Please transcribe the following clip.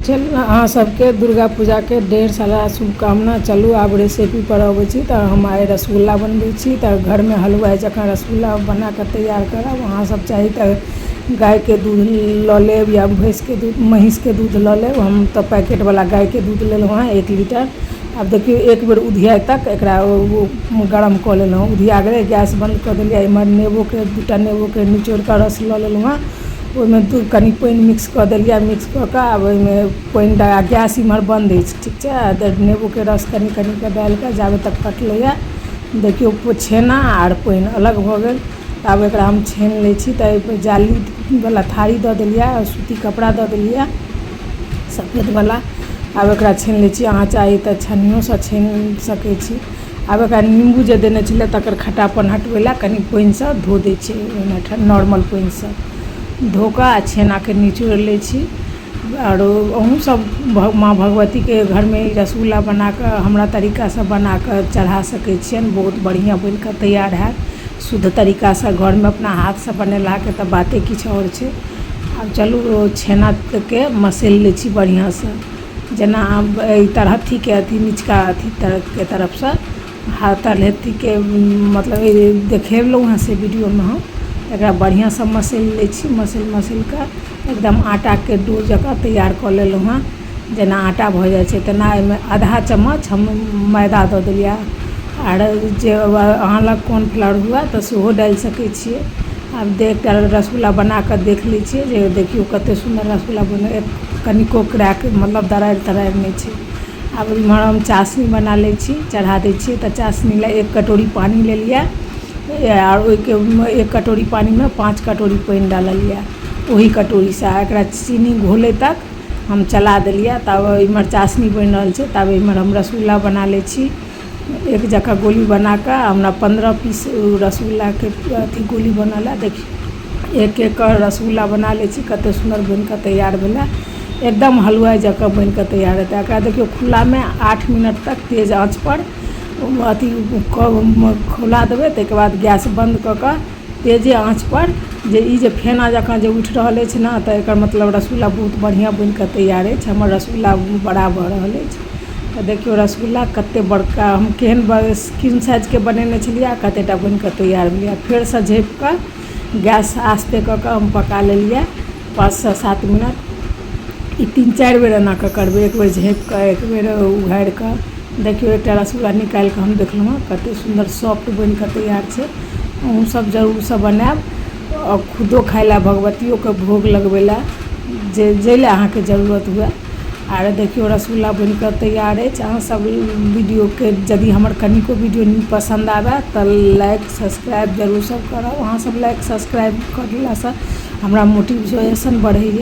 चल अहाँ सबके दुर्गा पूजा के ढेर सारा शुभकामना। चलू आब रेसिपी पर अबै छी। तऽ हम आइ रसगुल्ला बनबै छी। तऽ घर में हलवाई जकाँ रसगुल्ला बना के तैयार करब। अहाँ सब चाही तऽ गाय के दूध लऽ लेब या भैंस के दूध महींस के दूध लऽ लेब। हम तऽ पैकेट वाला गाय के दूध लेलहुँ हँ 1 लीटर। आब देखियो एक बेर उधियाए तक एकरा गरम कऽ लेलहुँ। उधिया गेलै गैस बंद कऽ देलिए। एमहर नेबो के 2टा नेबो के निचोड़ के रस लऽ लेलहुँ हँ। ओहिमे कनी पानी मिक्स कऽ देलिए। मिक्स कऽ के आब ओहिमे पानी डाल गैस इमहर बंद अछि ठीक छै। नेबो के रस कनी कनी के डाल के जाबे तक फटलैया देखियो छेना आर पानी अलग भऽ गेल। आब एकरा हम छानि लै छी। तऽ एहिपर जाली वाला थारी दऽ देलिए सूती कपड़ा दऽ देलिए सफेद वाला। आब एकरा छानि लै छी। अहाँ चाही तऽ छन्नियों से छानि सकै छी। आब एकरा नींबू जे देने छलै तकर खट्टापन हटबै ला कनी पानी से धो दै छी। ओहिमे नॉर्मल पानी से धो के आ छेना के निचोड़ लै छी। और अहूँ सब माँ भगवती के घर में रसगुल्ला बना के हमरा तरीका से बना के चढ़ा सकै छियनि। बहुत बढ़िया बन के तैयार हैत। शुद्ध तरीका से घर में अपना हाथ से बनेला के तऽ बाते किछु और छै। आब चलू छेना के मसलि लै छी बढ़िया से। जेना एहि तरहथी के अथी निचका अथी के तरफ से हाथ तरहथी के मतलब देखेलहुँ हँ से वीडियो में हम। एकरा बढ़िया से मसलि लै छी। मसलि के एकदम आटा के डो जकाँ तैयार कऽ लेलहुँ हँ। जेना आटा भऽ जाइ छै तेना एहिमे आधा चम्मच हम मैदा दऽ देलिए। आर जे अहाँ लग कॉर्नफ्लावर हुए तऽ सेहो डालि सकै छियै। आब एकटा रसगुल्ला बना के देख लै छियै जे देखियो कते सुंदर रसगुल्ला बने। कनिको क्रैक मतलब दरारि तरारि नहीं छै। आब इमहर हम चाशनी बना लै छी चढ़ा दै छियै। तऽ चाशनी ला 1 कटोरी पानी लेलिए और ओहि के 1 कटोरी पानी में 5 कटोरी पानी डाललिए। वही कटोरी से एकरा चीनी घोले तक हम चला देलिए। तब इमहर चाशनी बन रहल छै। तब इमहर हम रसगुल्ला बना लै छी। एक जगह गोली बना के हमरा 15 पीस रसगुल्ला के अथी गोली बनल है। देखिए एक एक रसगुल्ला बना लै छी। कते सुंदर बन के तैयार भेलै। एकदम हलवाई जकाँ बन के तैयार हेतै। एकरा देखियो खुला में 8 मिनट तक तेज आंच पर अथी खुला देबै। ताहिके बाद गैस बंद कऽ के तेजे आंच पर जे फेना जकाँ जे उठि रहल अछि ने तऽ एकर मतलब रसगुल्ला बहुत बढ़िया बन के तैयार अछि। हमर रसगुल्ला बड़ा भऽ रहल अछि। तऽ देखियो रसगुल्ला कते बड़का हम केहन स्क्रीन साइज के बनेने छलिए कतेटा बन के तैयार भेलै। फेर से झाँपि के गैस आस्ते कऽ के हम पका लेलिए 5 से 7 मिनट। ई 3-4 बेर एना के करबै। एक बेर झाँपि के एक बेर उघारि के। देखियो एकटा रसगुल्ला निकालि के हम देखलहुँ हँ कते सुंदर सॉफ्ट बन के तैयार छै। अहूँ सब जरूर से बनाएब और खुदो खाइ ला भगवतियों के भोग लगबै ला जे ला अहाँ के जरूरत हुए। आर देखियो रसगुल्ला बन के तैयार अछि। अहाँ सब वीडियो के यदि हमर कनिको वीडियो पसंद आवे तऽ लाइक सब्सक्राइब जरूर सब करब। अहाँ सब लाइक सब्सक्राइब करला से हमरा मोटिवेशन बढ़ैया।